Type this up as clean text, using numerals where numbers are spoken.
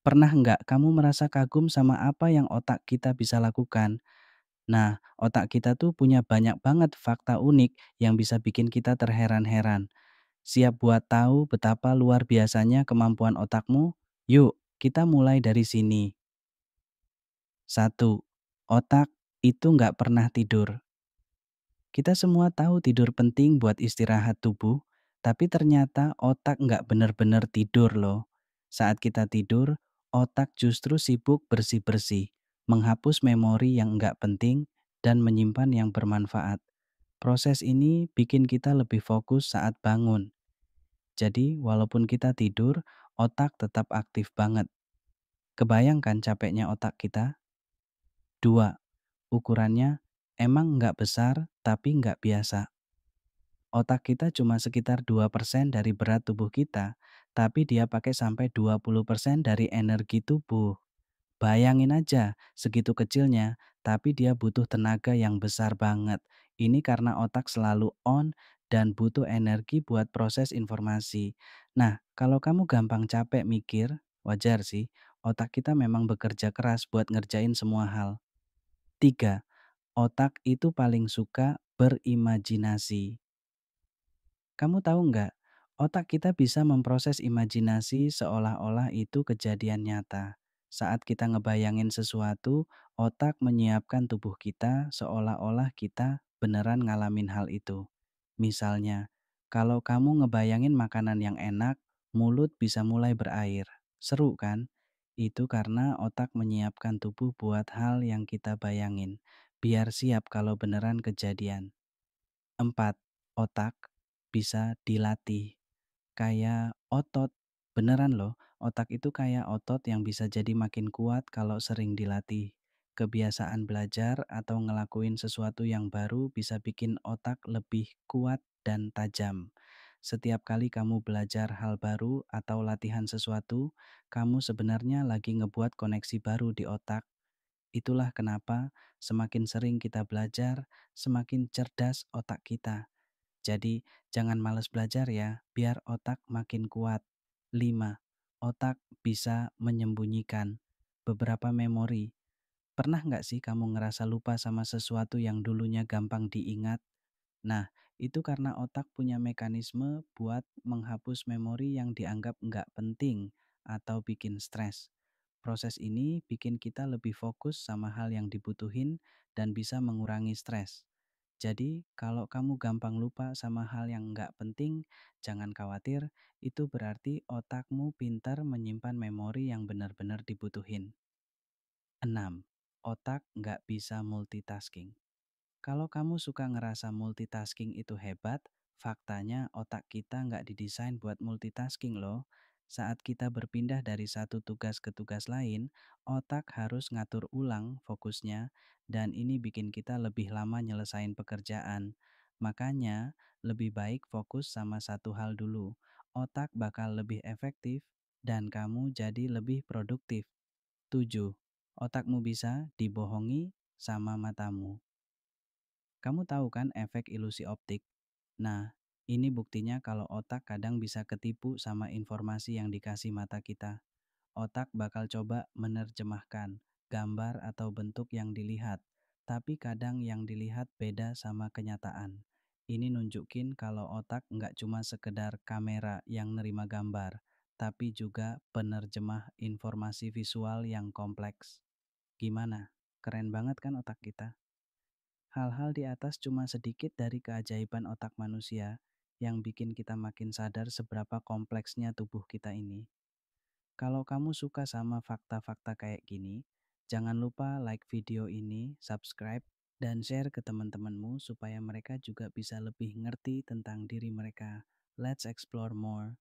Pernah nggak kamu merasa kagum sama apa yang otak kita bisa lakukan? Nah, otak kita tuh punya banyak banget fakta unik yang bisa bikin kita terheran-heran. Siap buat tahu betapa luar biasanya kemampuan otakmu? Yuk, kita mulai dari sini. Satu, otak itu nggak pernah tidur. Kita semua tahu tidur penting buat istirahat tubuh, tapi ternyata otak nggak benar-benar tidur loh. Saat kita tidur, otak justru sibuk bersih-bersih, menghapus memori yang nggak penting dan menyimpan yang bermanfaat. Proses ini bikin kita lebih fokus saat bangun. Jadi, walaupun kita tidur, otak tetap aktif banget. Kebayangkan capeknya otak kita? Dua, ukurannya emang nggak besar tapi nggak biasa. Otak kita cuma sekitar 2% dari berat tubuh kita, tapi dia pakai sampai 20% dari energi tubuh. Bayangin aja, segitu kecilnya, tapi dia butuh tenaga yang besar banget. Ini karena otak selalu on dan butuh energi buat proses informasi. Nah, kalau kamu gampang capek mikir, wajar sih, otak kita memang bekerja keras buat ngerjain semua hal. Tiga, otak itu paling suka berimajinasi. Kamu tahu nggak, otak kita bisa memproses imajinasi seolah-olah itu kejadian nyata. Saat kita ngebayangin sesuatu, otak menyiapkan tubuh kita seolah-olah kita beneran ngalamin hal itu. Misalnya, kalau kamu ngebayangin makanan yang enak, mulut bisa mulai berair. Seru kan? Itu karena otak menyiapkan tubuh buat hal yang kita bayangin, biar siap kalau beneran kejadian. 4. Otak bisa dilatih. Kayak otot. Beneran loh, otak itu kayak otot yang bisa jadi makin kuat kalau sering dilatih. Kebiasaan belajar atau ngelakuin sesuatu yang baru bisa bikin otak lebih kuat dan tajam. Setiap kali kamu belajar hal baru atau latihan sesuatu, kamu sebenarnya lagi ngebuat koneksi baru di otak. Itulah kenapa semakin sering kita belajar, semakin cerdas otak kita. Jadi, jangan malas belajar ya, biar otak makin kuat. 5. Otak bisa menyembunyikan beberapa memori. Pernah nggak sih kamu ngerasa lupa sama sesuatu yang dulunya gampang diingat? Nah, itu karena otak punya mekanisme buat menghapus memori yang dianggap nggak penting atau bikin stres. Proses ini bikin kita lebih fokus sama hal yang dibutuhin dan bisa mengurangi stres. Jadi, kalau kamu gampang lupa sama hal yang nggak penting, jangan khawatir, itu berarti otakmu pintar menyimpan memori yang benar-benar dibutuhin. 6. Otak nggak bisa multitasking. Kalau kamu suka ngerasa multitasking itu hebat, faktanya otak kita nggak didesain buat multitasking loh. Saat kita berpindah dari satu tugas ke tugas lain, otak harus ngatur ulang fokusnya dan ini bikin kita lebih lama nyelesain pekerjaan. Makanya, lebih baik fokus sama satu hal dulu. Otak bakal lebih efektif dan kamu jadi lebih produktif. 7. Otakmu bisa dibohongi sama matamu. Kamu tahu kan efek ilusi optik? Nah, ini buktinya kalau otak kadang bisa ketipu sama informasi yang dikasih mata kita. Otak bakal coba menerjemahkan gambar atau bentuk yang dilihat, tapi kadang yang dilihat beda sama kenyataan. Ini nunjukin kalau otak nggak cuma sekedar kamera yang nerima gambar, tapi juga penerjemah informasi visual yang kompleks. Gimana? Keren banget kan otak kita? Hal-hal di atas cuma sedikit dari keajaiban otak manusia yang bikin kita makin sadar seberapa kompleksnya tubuh kita ini. Kalau kamu suka sama fakta-fakta kayak gini, jangan lupa like video ini, subscribe, dan share ke teman-temanmu supaya mereka juga bisa lebih ngerti tentang diri mereka. Let's explore more.